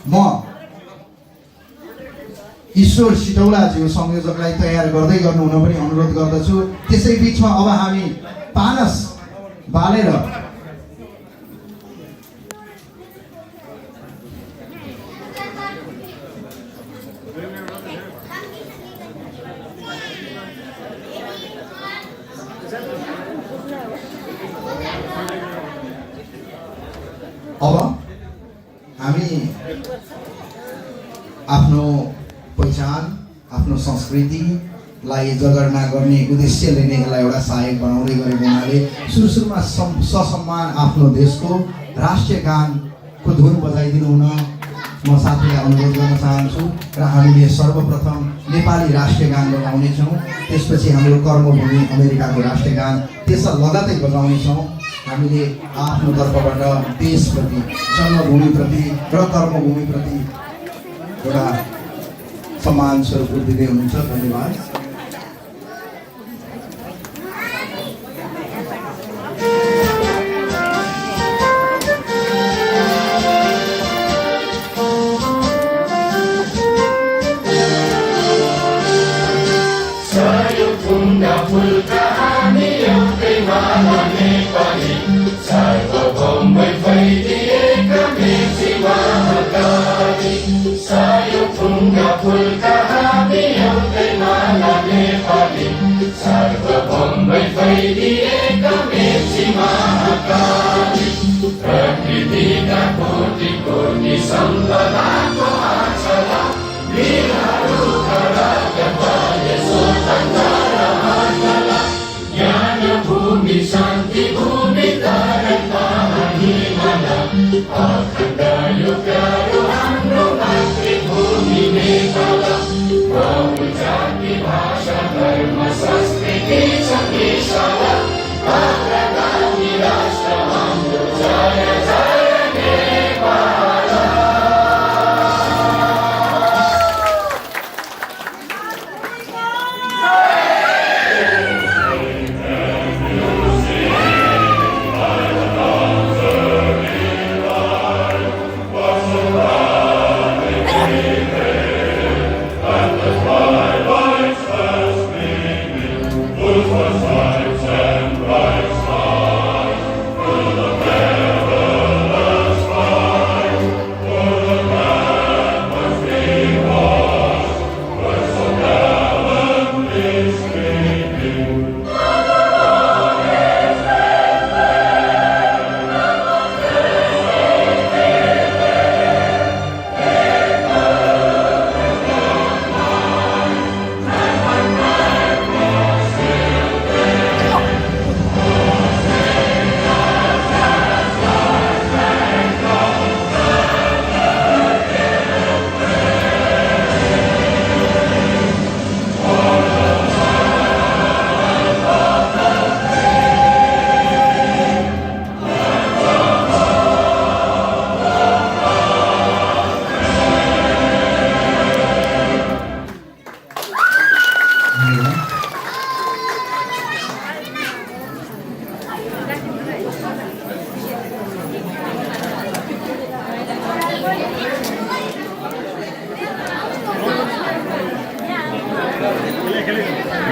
म ईश्वर सिटौलाज्यू संयोजकलाई तयार गर्दै गर्नुहुन पनि अनुरोध गर्दछु। त्यसै बिचमा अब हामी पानस बालेर अब हामी आफ्नो पहिचान आफ्नो संस्कृतिलाई जगर्ना गर्ने उद्देश्यले नै यसलाई एउटा सहायक बनाउँदै गरेको हुनाले सुरुमा ससम्मान आफ्नो देशको राष्ट्रिय गानको धुन बजाइदिनु हुन म साथीलाई अनुरोध गर्न चाहन्छु र हामीले सर्वप्रथम नेपाली राष्ट्रिय गान बजाउनेछौँ। त्यसपछि हाम्रो कर्मभूमि अमेरिकाको राष्ट्रिय गान त्यसै लगतै बजाउनेछौँ। हामीले आफ्नो तर्फबाट देशप्रति जन्मभूमिप्रति र कर्मभूमिप्रति एउटा सम्मान स्वरूप दिँदै हुनुहुन्छ। धन्यवाद।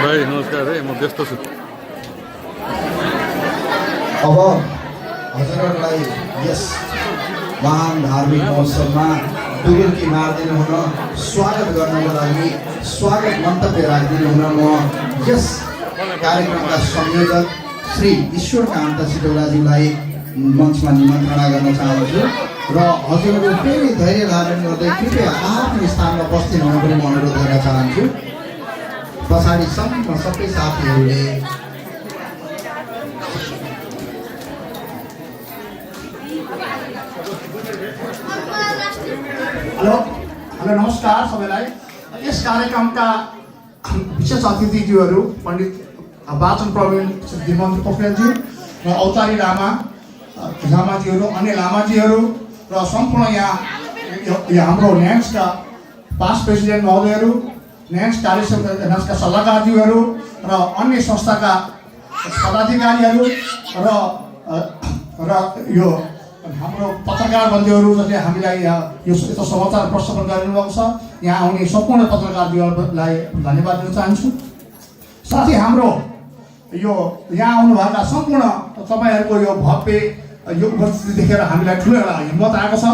भाइ नमस्कार है, म व्यस्त छु। अब हजुरहरूलाई यस महान धार्मिक महोत्सवमा डुबुल्की मारिदिनु हुन स्वागत गर्नको लागि स्वागत मन्तव्य राखिदिनु हुन म यस कार्यक्रमका संयोजक श्री ईश्वरकान्त सिटौलाज्यूलाई मञ्चमा निमन्त्रणा गर्न चाहन्छु र हजुरहरू फेरि धैर्य धारण गर्दै कृपया आफ्नो स्थानमा उपस्थित हुन पनि म अनुरोध गर्न चाहन्छु। पछाडिसम्म सबै साथीहरूले हेलो नमस्कार सबैलाई। यस कार्यक्रमका विशेष अतिथिज्यूहरू पण्डित वाचन प्रवीण श्री दिमन्त्र पोखरेलज्यू र औतारी लामाज्यूहरू, अन्य लामाजीहरू र सम्पूर्ण यहाँ हाम्रो न्यान्सका पास्ट प्रेसिडेन्ट महोदयहरू, न्यान्स कार्यक्रमका सल्लाहकारज्यूहरू र अन्य संस्थाका पदाधिकारीहरू र यो हाम्रो पत्रकार बन्धुहरू जसले हामीलाई यो यस्तो समाचार प्रस्तुत गरिदिनु भएको छ, यहाँ आउने सम्पूर्ण पत्रकारहरूलाई धन्यवाद दिन चाहन्छु। साथै हाम्रो यो यहाँ आउनुभएका सम्पूर्ण तपाईँहरूको यो भव्य यो उपस्थिति देखेर हामीलाई ठुलो एउटा हिम्मत आएको छ।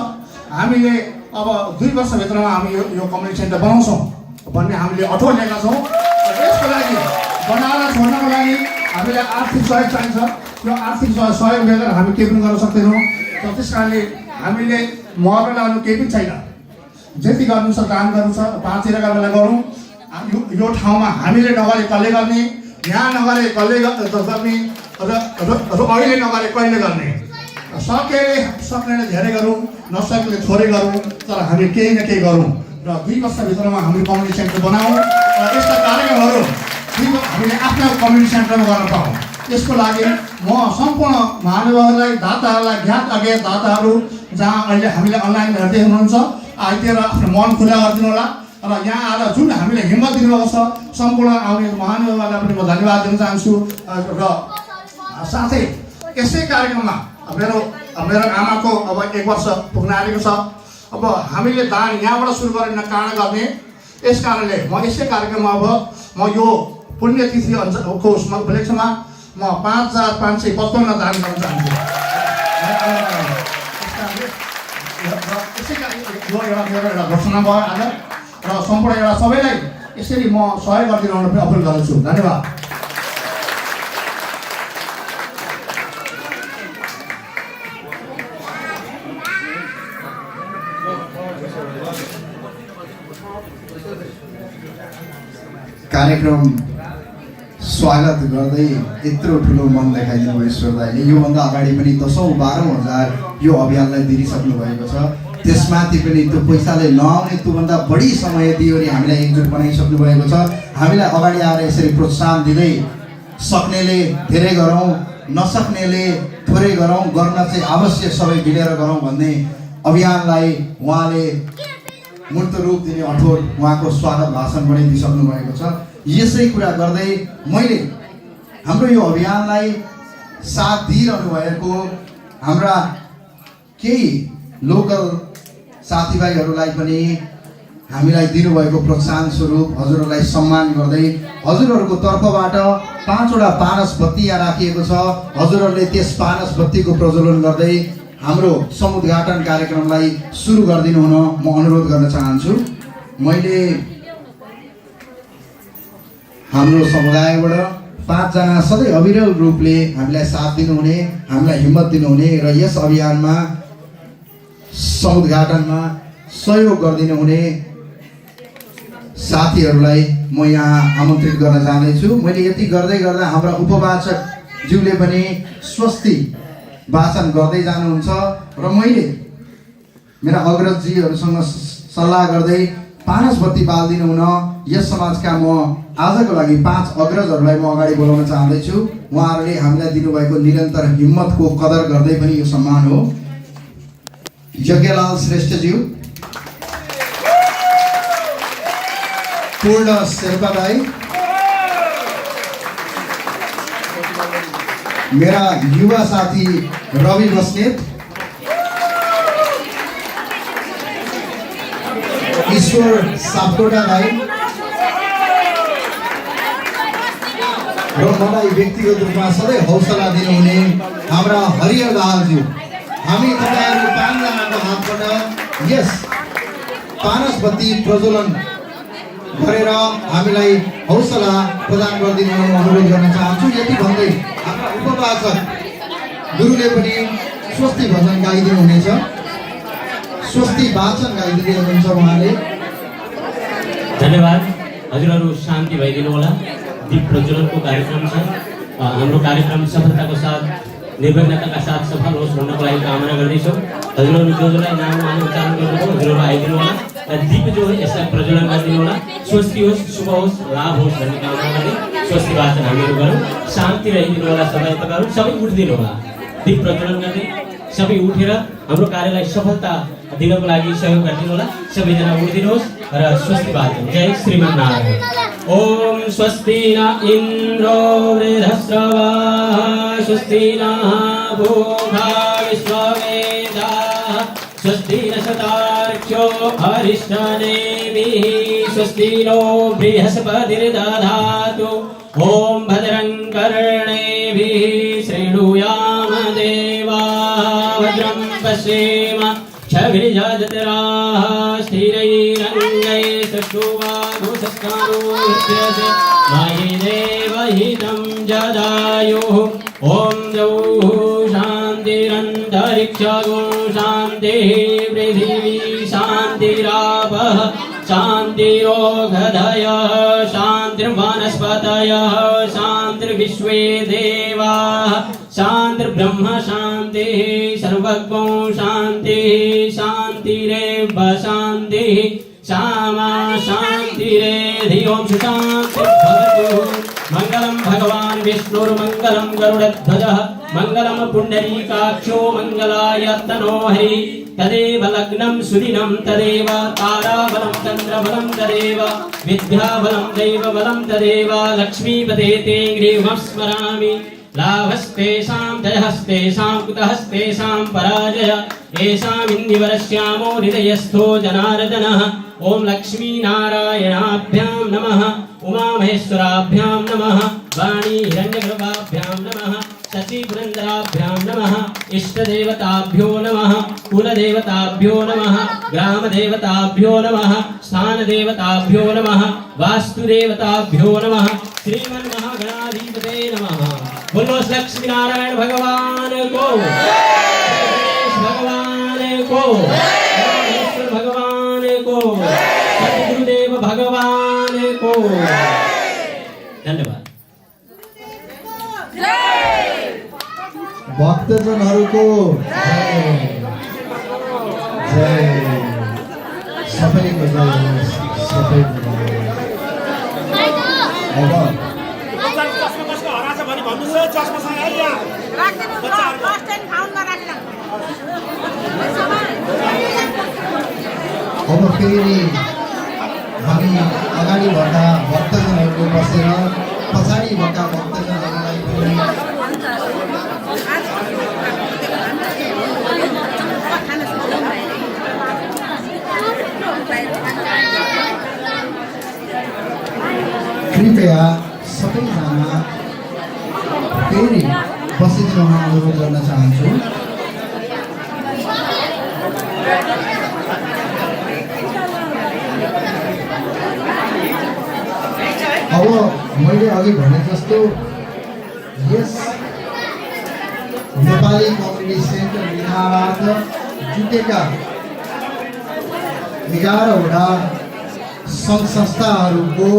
हामीले अब 2 वर्षभित्रमा हामी यो कम्युनिटी सेन्टर बनाउँछौँ भन्ने हामीले अठोट लिएका छौँ। यसको लागि बनाएर छोड्नको लागि हामीलाई आर्थिक सहयोग चाहिन्छ। यो आर्थिक सहयोग लिएर हामी केही पनि गर्न सक्दैनौँ। त्यस कारणले हामीले महर लगाउनु केही पनि छैन। जति गर्नु छ दान गर्नु छ 5 बेला गरौँ। यो ठाउँमा हामीले नगरे कसले गर्ने, यहाँ नगरे कसले गर्ने र अहिले नगरे कहिले गर्ने। सक्नेले धेरै गरौँ, नसक्नेले थोरै गरौँ, तर हामी केही न केही गरौँ र 2 वर्षभित्रमा हामी कम्युनिटी सेन्टर बनाऊँ र यस्ता कार्यक्रमहरू हामीले आफ्नो कम्युनिटी सेन्टरमा गर्न पाऊँ। यसको लागि म सम्पूर्ण महानुभावहरूलाई, दाताहरूलाई, ज्ञात अज्ञात दाताहरू जहाँ अहिले हामीले अनलाइन हेर्दै हुनुहुन्छ, आइदिएर आफ्नो मन खुला गरिदिनु होला र यहाँ आएर जुन हामीले हिम्मत दिनुभएको छ सम्पूर्ण आउने महानुभावहरूलाई पनि म धन्यवाद दिन चाहन्छु। र साथै यसै कार्यक्रममा मेरो आमाको अब 1 वर्ष पुग्न आएको छ। अब हामीले दान यहाँबाट सुरु गरेर कारण गर्ने, यस कारणले म यसै कार्यक्रममा अब म यो पुण्यतिथि को उपलक्ष्यमा म 5555 दान गर्न चाहन्छु। यो मेरो एउटा घोषणा भयो आज र सम्पूर्ण एउटा सबैलाई यसरी म सहयोग गरिदिनु पनि अपिल गर्दछु। धन्यवाद। कार्यक्रम स्वागत गर्दै यत्रो ठुलो मन देखाइदिनु भयो ईश्वर दाइले। योभन्दा अगाडि पनि 10,000-12,000 हजार यो अभियानलाई दिइसक्नु भएको छ। त्यसमाथि पनि त्यो पैसाले नआउने त्योभन्दा बढी समय दियो भने हामीलाई एकजुट बनाइसक्नु भएको छ। हामीलाई अगाडि आएर यसरी प्रोत्साहन दिँदै सक्नेले धेरै गरौँ, नसक्नेले थोरै गरौँ, गर्न चाहिँ आवश्यक सबै मिलेर गरौँ भन्ने अभियानलाई उहाँले मूर्त रूप दिने अठोट उहाँको स्वागत भाषण पनि दिइसक्नु भएको छ। यसै कुरा गर्दै मैले हाम्रो यो अभियानलाई साथ दिइरहनु भएको हाम्रा केही लोकल साथीभाइहरूलाई पनि हामीलाई दिनुभएको प्रोत्साहन स्वरूप हजुरहरूलाई सम्मान गर्दै हजुरहरूको तर्फबाट 5वटा पानस बत्ती यहाँ राखिएको छ। हजुरहरूले त्यस पानस बत्तीको प्रज्वलन गर्दै हाम्रो समुद्घाटन कार्यक्रमलाई सुरु गरिदिनु हुन म अनुरोध गर्न चाहन्छु। मैले हाम्रो समुदायबाट 5 जना सधैँ अविरल रूपले हामीलाई साथ दिनुहुने, हामीलाई हिम्मत दिनुहुने र यस अभियानमा समुद्घाटनमा सहयोग गरिदिनु हुने साथीहरूलाई म यहाँ आमन्त्रित गर्न चाहन्छु। मैले यति गर्दै गर्दा हाम्रा उपवाचक ज्यूले पनि स्वस्ति वाचन गर्दै जानुहुन्छ र मैले मेरा अग्रजजीहरूसँग सल्लाह गर्दै पानस बत्ती बाल्दिनु हुन यस समाजका म आजको लागि 5 अग्रजहरूलाई म अगाडि बोलाउन चाहन्दैछु। उहाँहरूले हामीलाई दिनुभएको निरन्तर हिम्मतको कदर गर्दै पनि यो सम्मान हो। यज्ञलाल श्रेष्ठज्यू, पूर्ण शेर्पा दाई, मेरा युवा साथी रवि बस्नेत, ईश्वर सापकोटा दाई र मलाई व्यक्तिगत रूपमा सधैँ हौसला दिनुहुने हाम्रा हरिहर दाहालज्यू। हामी तपाईँहरू 5 जनाको हातबाट यस पानस बत्ती प्रज्वलन गरेर हामीलाई हौसला प्रदान गरिदिनु अनुरोध गर्न चाहन्छु। यति भन्दै हाम्रा उपवाचक गुरुले पनि स्वस्ति भजन गाइदिनु हुनेछ, स्वस्ति वाचन गाइदिनु हुनुहुन्छ उहाँले। धन्यवाद। हजुरहरू शान्ति भइदिनु होला। दीप प्रज्वलनको कार्यक्रम छ। हाम्रो कार्यक्रम सफलताको साथ, निर्विघ्नताका साथ सफल होस् भन्नको लागि कामना गर्दैछौँ। हजुरहरू जो जसलाई नाम उच्चारण गर्नुभयो हजुरहरू आइदिनु होला र दीप जो हो यसलाई प्रज्वलन गरिदिनु होला। स्वस्ति होस्, शुभ होस्, लाभ होस् भन्ने कामना गर्दै स्वस्ति वाचन हामीहरू गरौँ। शान्ति रहिदिनु होला। सबै तपाईँहरू सबै उठिदिनु होला। दीप प्रज्वलन गर्दै सबै उठेर हाम्रो कार्यलाई सफलता दिनको लागि सहयोग गरिदिनु होला। सबैजना उठिदिनुहोस् र स्वस्ति वाचन। जय श्रीमन्नारायण। ओम स्वस्ति न इन्द्रो वृद्धश्रवाः स्वस्ति नः भूषा विश्ववेदाः अन्तरिक्षो अरिष्टनेमिः स्वस्ति नो बृहस्पतिर्दधातु ॐ भद्रं कर्णेभिः शृणुयाम देवाः भद्रं पश्येम क्षभिर्यजत्राः स्थिरैरङ्गैस्तुष्टुवाघोषस्कारोऽस्यस्य मयि देवहितं जदायुः ॐ द्यौः शान्तिरन्तरिक्षगो शान्तिः पृथिवी शान्तिरापः शान्तिरोगधयः शान्तिर्वनस्पतयः शान्तिर्विश्वे देवाः शान्तिर्ब्रह्म शान्तिः सर्वज्ञो शान्तिः शान्तिरेव शान्तिः श्यामा शान्तिरेधि ॐ सुशान्तिर्भवतु मङ्गलं भगवान् विष्णुर्मङ्गलं गरुडध्वजः मङ्गलं पुण्डरीकाक्षो मङ्गलायतनो हरिः तदेव लग्नं सुदिनं तदेव ताराबलं चन्द्रबलं तदेव विद्याबलं दैवबलं तदेव लक्ष्मीपते ते गृहं स्मरामि लाभस्तेषां जयहस्तेषां कुतहस्तेषां पराजय येषामिन्दिवरश्यामो हृदयस्थो जनार्दनः ॐ लक्ष्मीनारायणाभ्यां नमः उमामहेश्वराभ्यां नमः वाणी हिरण्यगर्भाभ्यां नमः शशिपुरन्दराभ्यां नमः इष्टदेवताभ्यो नमः कुलदेवताभ्यो नमः ग्रामदेवताभ्यो नमः स्थानदेवताभ्यो नमः वास्तुदेवताभ्यो नमः श्रीमन्महागणाधिपते नमः बोलो लक्ष्मीनारायण भगवान को गणेश भगवान को रामेश्वर भगवान को सद्गुरुदेव भगवान को धन्यवाद भक्तजनहरूको जय सबैको जय होस्, सबैको जय होस्। अब फेरि हामी अगाडि भएका भक्तजनहरूको बसेर पछाडि भएका भक्तजनहरूलाई पनि कृपया सबैजना फेरि बसिदिन अनुरोध गर्न चाहन्छु। अब मैले अघि भने जस्तो यस नेपाली कम्युनिटी सेन्टर बिहाबाट जुटेका 11वटा सङ्घ संस्थाहरूको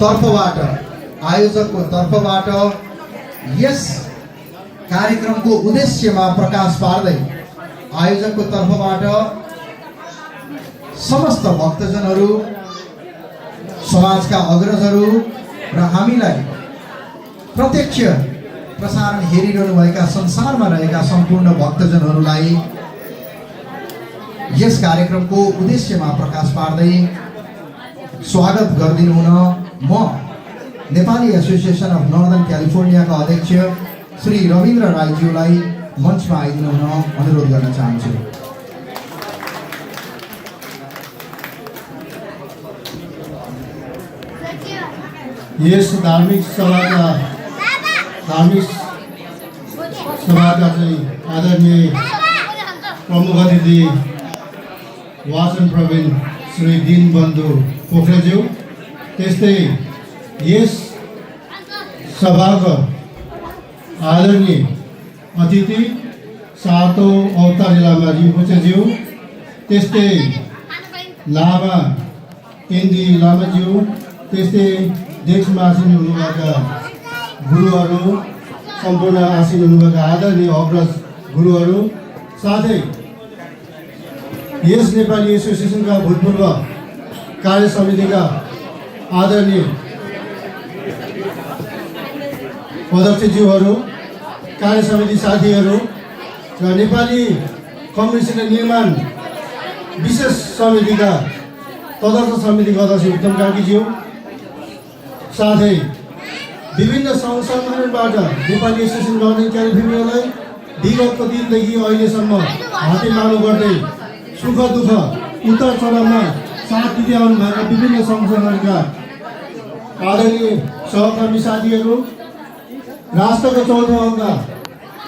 तर्फबाट आयोजकको तर्फबाट यस कार्यक्रमको उद्देश्यमा प्रकाश पार्दै आयोजकको तर्फबाट समस्त भक्तजनहरू समाजका अग्रजहरू र हामीलाई प्रत्यक्ष प्रसारण हेरिरहनुभएका संसारमा रहेका सम्पूर्ण भक्तजनहरूलाई यस कार्यक्रमको उद्देश्यमा प्रकाश पार्दै स्वागत गरिदिनु हुन म नेपाली एसोसिएसन अफ नर्दर्न क्यालिफोर्नियाका अध्यक्ष श्री रविन्द्र राईज्यूलाई मञ्चमा आइदिनु हुन अनुरोध गर्न चाहन्छु। यस धार्मिक सभाका चाहिँ आदरणीय प्रमुख अतिथि वाचन प्रवीण श्री दीनबन्धु पोखरेज्यू, त्यस्तै यस सभाका आदरणीय अतिथि सातो अवतारी लामा रिम्पोछेज्यू, त्यस्तै लामा केन्दी लामाज्यू, त्यस्तै देशमा आसीन हुनुभएका गुरुहरू, सम्पूर्ण आसीन हुनुभएका आदरणीय अग्रज गुरुहरू, साथै यस नेपाली एसोसिएसनका भूतपूर्व कार्य समितिका आदरणीय अध्यक्षज्यूहरू, कार्य समिति साथीहरू र नेपाली कम्युनिस्ट निर्माण विशेष समितिका तदर्थ समितिका अध्यक्ष उत्तम कार्कीज्यू, साथै विभिन्न सङ्घ संगठनबाट नेपाली एसोसिएसन नर्दर्न क्यालिफोर्नियालाई विगतको दिनदेखि अहिलेसम्म हातेमालो गर्दै सुख दुःख उतार चढावमा साथ दिँदै आउनुभएका विभिन्न संगठनहरूका आदरणीय सहकर्मी साथीहरू, राष्ट्रको चौथो अङ्ग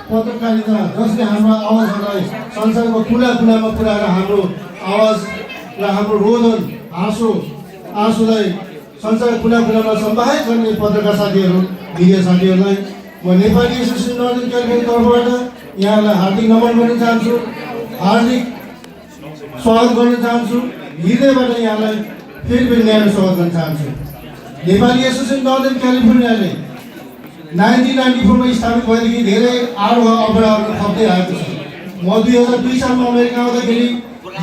पत्रकारिता जसले हाम्रो आवाजहरूलाई संसारको कुना कुनामा पुर्याएर हाम्रो आवाज र हाम्रो रोदन आँसुलाई संसारको कुना कुनामा सम्वाहित गर्ने पत्रकार साथीहरू, मिडिया साथीहरूलाई म नेपाली एसोसिएसन नर्दन क्यालिफोर्निया तर्फबाट यहाँलाई हार्दिक नमन गर्न चाहन्छु, हार्दिक स्वागत गर्न चाहन्छु, हृदयबाट यहाँलाई फेरि न्यानो स्वागत गर्न चाहन्छु। नेपाली एसोसिएसन नर्दन क्यालिफोर्नियाले 1994 मा स्थापित भएदेखि धेरै आरोह अवरोहहरू थप्दै आएको छ। म 2002 सालमा अमेरिका आउँदाखेरि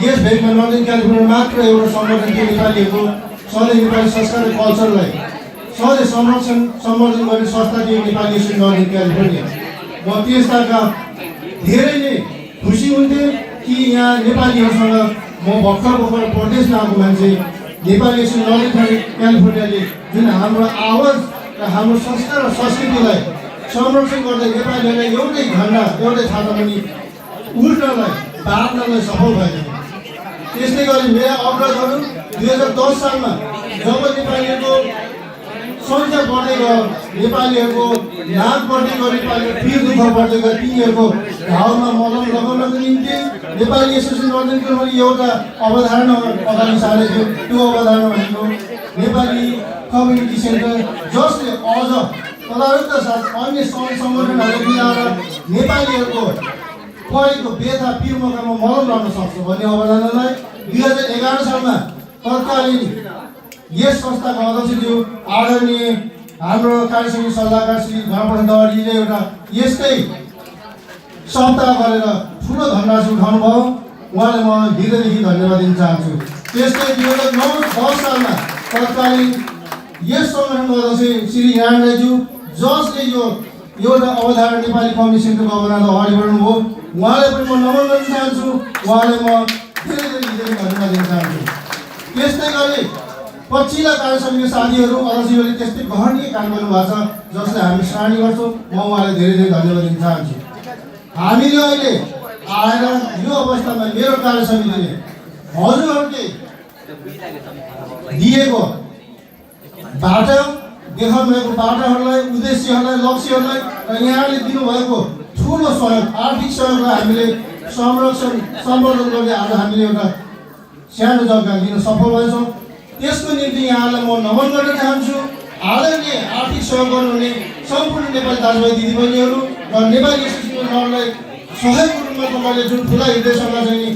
यस भेगमा नर्दन क्यालिफोर्निया मात्र एउटा सङ्गठन थियो नेपालीहरूको सधैँ नेपाली संस्कार र कल्चरलाई सधैँ संवर्धन गर्ने संस्था थियो नेपाली एसोसिएसन नर्दन क्यालिफोर्निया। म त्यसका धेरै नै खुसी हुन्थेँ कि यहाँ नेपालीहरूसँग म भर्खर प्रदेशमा आएको मान्छे नेपाली एसोसिएसन नर्दन क्यालिफोर्नियाले जुन हाम्रो आवाज र हाम्रो संस्कार र संस्कृतिलाई संरक्षण गर्दै नेपालीहरूलाई एउटै झन्डा एउटै छातामुनि उल्टनलाई बाँध्नलाई सफल भएको थियो। त्यस्तै गरी मेरा अग्रजहरू 2010 सालमा जब नेपालीहरूको सङ्ख्या बढ्दै गयो, नेपालीहरूको नाक बढ्दै गयो, नेपालीहरूको पीर दुःख बढ्दै गयो, तिनीहरूको घाउमा मलम लगाउनको निम्ति नेपाली एसोसिएसन नर्दन क्यालिफोर्नियाले एउटा अवधारणा अगाडि सारेको थियो। त्यो अवधारणा भनेको नेपाली कम्युनिटी सेन्टर, जसले अझ तदारुका साथ अन्य सङ्गठनहरू मिलाएर नेपालीहरूको परेको बेथा पीर मकामा मलम लाग्न सक्छ भन्ने अवधारणालाई 2011 सालमा तत्कालीन यस संस्थाका अध्यक्ष थियो आदरणीय हाम्रो कार्यसमिति सल्लाहकार श्री घनप्रसाद दवाडीले एउटा यस्तै सप्ताह गरेर ठुलो धनराशि उठाउनु भयो। उहाँलाई म हृदयदेखि धन्यवाद दिन चाहन्छु। त्यस्तै 2009-10 सालमा तत्कालीन यस सङ्गठनको अध्यक्ष श्री नारायणज्यू, जसले यो एउटा अवधारणा नेपाली कम्युनिटी सेन्टरको अवधारणा अगाडि बढ्नुभयो, उहाँलाई पनि म नमन गर्न चाहन्छु। उहाँलाई म धेरै धेरै धन्यवाद दिन चाहन्छु। त्यस्तै गरी पछिल्ला कार्य समितिका साथीहरू अध्यक्षहरूले त्यस्तै गहनीय काम गर्नुभएको छ, जसले हामी सराहनीय गर्छौँ। म उहाँलाई धेरै धेरै धन्यवाद दिन चाहन्छु। हामीले अहिले आएर यो अवस्थामा मेरो कार्य समितिले हजुरहरूले दिएको बाटो देखाउनु भएको बाटाहरूलाई, उद्देश्यहरूलाई, लक्ष्यहरूलाई र यहाँले दिनुभएको ठुलो सहयोग, आर्थिक सहयोगलाई हामीले संवर्धन गर्ने आज हामीले एउटा सानो जग्गा लिन सफल भएछौँ। त्यसको निम्ति यहाँलाई म नमन गर्न चाहन्छु। आदरणीय आर्थिक सहयोग गर्नुहुने सम्पूर्ण नेपाली दाजुभाइ दिदीबहिनीहरू र नेपाली एसोसिएसनहरूलाई सहयोगको रूपमा तपाईँले जुन ठुला हृदयसँग चाहिँ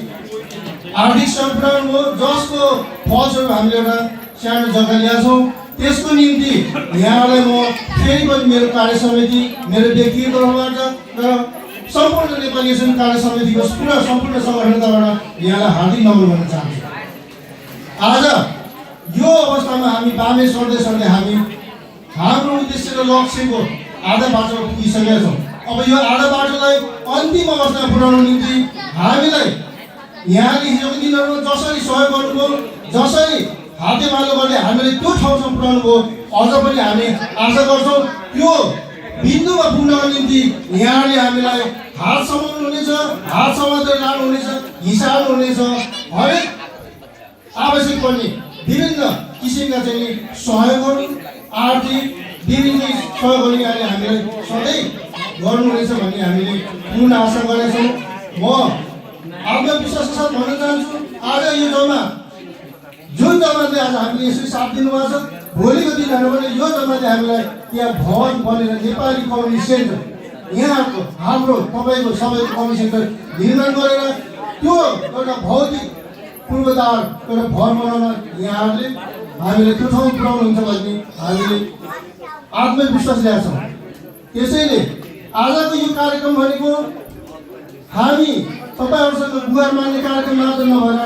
आर्थिक सहयोग पुर्याउनु भयो, जसको फलस्वरूप हामीले एउटा सानो जग्गा ल्याएको छौँ। त्यसको निम्ति यहाँलाई म फेरि पनि मेरो कार्य समिति, मेरो व्यक्तिगत तर्फबाट र सम्पूर्ण नेपाली एसोसिएसन कार्य समितिको पुरा सम्पूर्ण सङ्गठनबाट यहाँलाई हार्दिक नमन गर्न चाहन्छु। आज यो अवस्थामा हामी बामे सर्दै सर्दै हामी हाम्रो उद्देश्य र लक्ष्यको आधा बाटो पुगिसकेका छौँ। अब यो आधा बाटोलाई अन्तिम अवस्थामा पुर्याउनु निम्ति हामीलाई यहाँले हिजोको दिनहरूमा जसरी सहयोग गर्नुभयो, जसरी हातेमालो गर्ने हामीले त्यो ठाउँसम्म पुर्याउनु भयो, अझ पनि हामी आशा गर्छौँ त्यो बिन्दुमा पुग्नको निम्ति यहाँले हामीलाई हात समाउनु हुनेछ, हात समातेर लानुहुनेछ, हिसाब हुनेछ। हरेक आवश्यक पर्ने विभिन्न किसिमका चाहिँ सहयोगहरू, आर्थिक विभिन्न सहयोगहरू यहाँले हामीलाई सधैँ गर्नुहुनेछ भन्ने हामीले पूर्ण आशा गरेका छौँ। म आत्मविश्वासका साथ भन्न चाहन्छु, आज यो जुन जमातले आज हामीले यसरी साथ दिनुभएको छ, भोलिको दिनहरू पनि यो जमातले हामीलाई यहाँ भवन बनेर नेपाली कम्युनिटी सेन्टर यहाँको हाम्रो तपाईँको सबैको कम्युनिटी सेन्टर निर्माण गरेर त्यो एउटा भौतिक पूर्वाधार एउटा भवन बनाउन यहाँहरूले हामीले त्यो ठाउँ पुर्याउनुहुन्छ भन्ने हामीले आत्मविश्वास ल्याएको छौँ। त्यसैले आजको यो कार्यक्रम भनेको हामी तपाईँहरूसँग गुहार मान्ने कार्यक्रम मात्र नभएर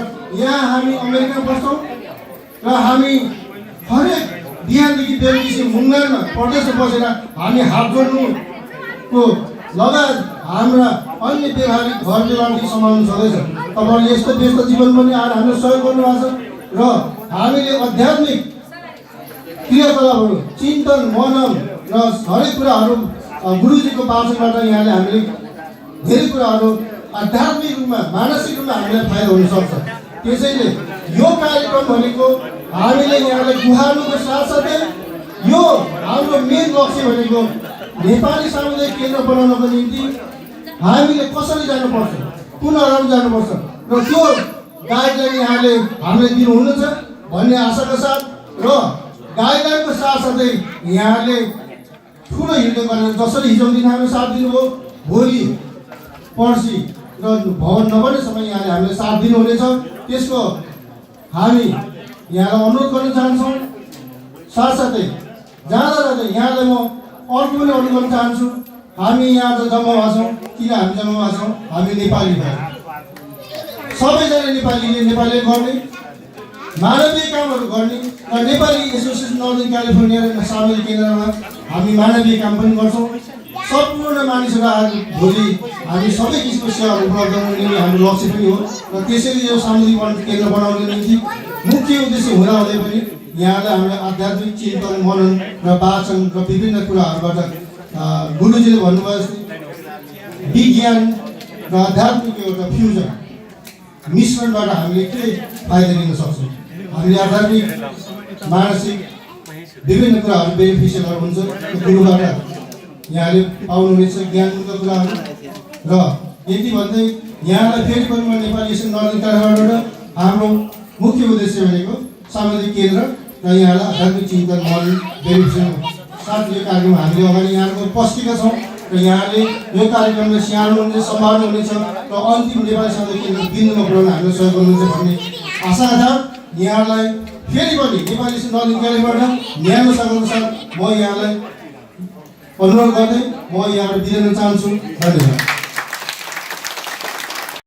यहाँ हामी अमेरिका बस्छौँ र हामी हरेक बिहानदेखि बेलुकीसम्म मुङ्गारमा प्रदेशमा बसेर हामी हात जोड्नुको लगायत हाम्रा अन्य व्यवहारिक घर व्यवहारदेखि सम्हाल्नु छँदैछ। तपाईँहरूले यस्तो व्यस्त जीवन पनि आएर हामीलाई सहयोग गर्नुभएको छ र हामीले आध्यात्मिक क्रियाकलापहरू, चिन्तन, मनन र हरेक कुराहरू गुरुजीको वाचनबाट यहाँले हामीले धेरै कुराहरू आध्यात्मिक रूपमा मानसिक रूपमा हामीलाई फाइदा हुनसक्छ। त्यसैले यो कार्यक्रम भनेको हामीले यहाँलाई गुहार्नुको साथसाथै यो हाम्रो मेन लक्ष्य भनेको नेपाली सामुदायिक केन्द्र बनाउनको निम्ति हामीले कसरी जानुपर्छ, कुन अगाडि जानुपर्छ र त्यो गाइडलाइन यहाँले हामीले दिनुहुनेछ भन्ने आशाका साथ र गाइडलाइनको साथसाथै यहाँले ठुलो हिँड्दै गरेर जसरी हिजो दिन हामीले साथ दिनुभयो, भोलि पर्सि र भवन नबनेसम्म यहाँले हामीले साथ दिनुहुनेछ। त्यसको हामी यहाँलाई अनुरोध गर्न चाहन्छौँ। साथसाथै जाँदा जाँदै यहाँलाई म अर्को पनि अनुरोध गर्न चाहन्छु। हामी यहाँ जम्मा भएको छौँ, किन हामी जम्मा भएको छौँ? हामी नेपाली भएर सबैजना नेपालीले नेपालीले गर्ने मानवीय कामहरू गर्ने र नेपाली एसोसिएसन नर्दर्न क्यालिफोर्निया र सामुदायिक केन्द्रमा हामी मानवीय काम पनि गर्छौँ। सम्पूर्ण मानिसहरू आज भोलि हामी सबै किसिमको सेवाहरू उपलब्ध गराउने हाम्रो लक्ष्य पनि हो र त्यसैले यो सामुदायिक केन्द्र बनाउने निम्ति मुख्य उद्देश्य हुँदाहुँदै पनि यहाँलाई हामीले आध्यात्मिक चिन्तन, मनन र वाचन र विभिन्न कुराहरूबाट गुरुजीले भन्नुभयो जस्तै विज्ञान र आध्यात्मिक एउटा फ्युजन मिश्रणबाट हामीले के फाइदा लिन सक्छौँ। हामीले आध्यात्मिक, मानसिक विभिन्न कुराहरू बेनिफिसियलहरू हुन्छ गुरुबाट यहाँले पाउनुहुनेछ ज्ञानका कुराहरू। र यति भन्दै यहाँलाई फेरि पनि म नेपाली एसोसिएसन नर्दर्न क्यालिफोर्नियाबाट हाम्रो मुख्य उद्देश्य भनेको सामुदायिक केन्द्र र यहाँलाई आध्यात्मिक चिन्तन, मनन, बेनिफिसियल साथ यो कार्यक्रम हामीले अगाडि यहाँको उपस्थित छौँ र यहाँले यो कार्यक्रमलाई स्याहार्नुहुनेछ, सम्हाल्नुहुनेछ र अन्तिम नेपाली सामुदायिक केन्द्र बिन्दुमा पुर्याउन हामीलाई सहयोग गर्नुहुन्छ भन्ने आशा छ। यहाँलाई फेरि पनि नेपाली एसोसिएसन नर्दर्न क्यालिफोर्नियाबाट न्यानो स्वागतका साथ म यहाँलाई अनुरोध गर्दै म यहाँबाट बिदा लिन चाहन्छु। धन्यवाद।